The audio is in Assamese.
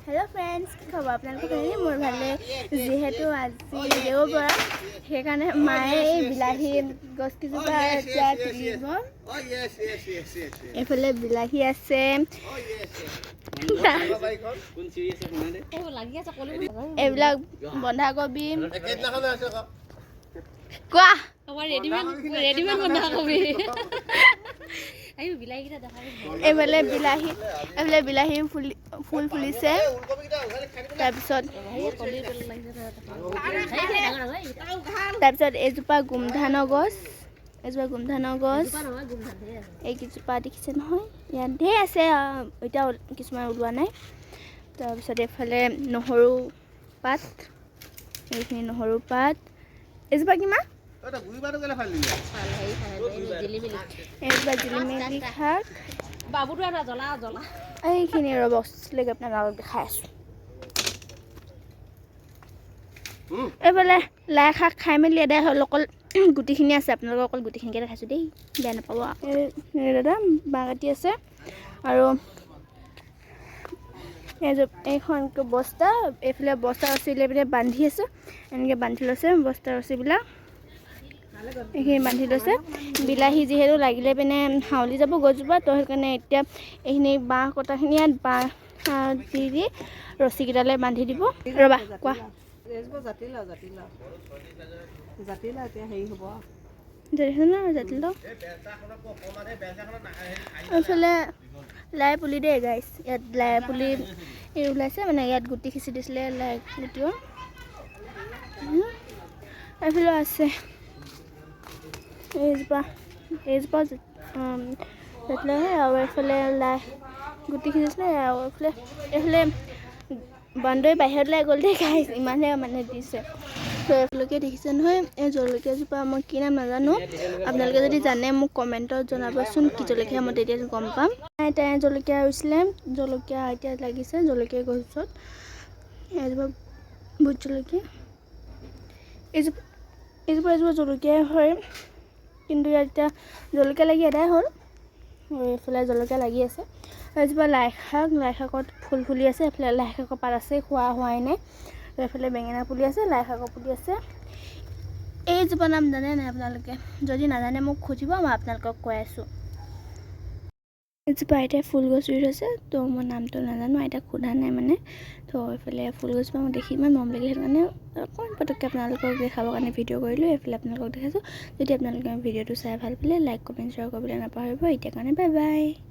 हेलो फ्रेंड्स কি খবৰ আপোনালোকৰ ভালে মোৰ ভালে যেহেতু আজি দেওবাৰ সেইকাৰণে মায়ে এই বিলাহী গছ কিজোপা এতিয়া তুলিব এফালে বিলাহী আছে এইবিলাক বন্ধাকবি কোৱা ৰেডিমেড বন্ধাকবি এইফালে বিলাহী ফুল ফুলিছে তাৰপিছত এজোপা গোমধানৰ গছ এই কিছুপা দেখিছে নহয় ইয়াত ঢেৰ আছে এতিয়া কিছুমান ওলোৱা নাই তাৰপিছত এইফালে নহৰু পাত এইখিনি নহৰু পাত এজোপা কিমান জিলিমিলি শাক এইখিনি ৰবলৈকে আপোনালোকক দেখাই আছো এইফালে লাই শাক খাই মেলি এদাই হ'ল অকল গুটিখিনি আছে আপোনালোকক অকল গুটিখিনিকে দেখাইছো দেই বেয়া নাপাব দাদা বাঁহ কাটি আছে আৰু এইখন বস্তা এইফালে বস্তা ৰছীলে পিনে বান্ধি আছে এনেকৈ বান্ধি লৈছে বস্তা ৰছীবিলাক এইখিনি বান্ধি লৈছে বিলাহী যিহেতু লাগিলে পিনে হাউলি যাব গছজোপা তো সেইকাৰণে এতিয়া এইখিনি বাঁহ কটাখিনি ইয়াত বাঁহ দি ৰছীকেইটালৈ বান্ধি দিব ৰ'বা কোৱা এইফালে লাই পুলি দেই গাইছ ইয়াত লাই পুলি ওলাইছে মানে ইয়াত গুটি সিঁচি দিছিলে লাই গুটিও এইফালে আছে এইজোপা জাতিলাওহে আৰু এইফালে লাই গুটি সিঁচিছিলে আৰু এইফালে বান্দৰে বাহিৰত ওলাই গ'ল দেই গাইছ ইমানহে মানে দিছে তো এইফালে দেখিছে নহয় এই জলকীয়াজোপা মই কি নাম নাজানো আপোনালোকে যদি জানে মোক কমেণ্টত জনাবচোন কি জলকীয়া মই তেতিয়া গম পাম তাই জলকীয়া ৰুইছিলে জলকীয়া এতিয়া লাগিছে জলকীয়া গছত এজোপা ভোট জলকীয়া এজোপা জলকীয়া হয় কিন্তু ইয়াত এতিয়া জলকীয়া লাগি এদাই হ'ল আৰু এইফালে জলকীয়া লাগি আছে এজোপা লাই শাকত ফুল ফুলি আছে এইফালে লাই শাকৰ পাত আছে হোৱাই নাই এইফালে বেঙেনা পুলি আছে লাই শাকৰ পুলি আছে এইজোপা নাম জানে নাই আপোনালোকে যদি নাজানে মোক খুজিব মই আপোনালোকক কৈ আছোঁ এজোপা আইতাই ফুল গছ ৰুই থৈছে তো মই নামটো নাজানো আইতাক সোধা নাই মানে তো এইফালে ফুল গছজোপা মই দেখি ইমান মৰম লাগিল সেইটো কাৰণে অকণমান পটককৈ আপোনালোকক দেখাবৰ কাৰণে ভিডিঅ' কৰিলোঁ এইফালে আপোনালোকক দেখাইছোঁ যদি আপোনালোকে ভিডিঅ'টো চাই ভাল পালে লাইক কমেণ্ট শ্বেয়াৰ কৰিবলৈ নাপাহৰিব এতিয়া কাৰণে বাই বাই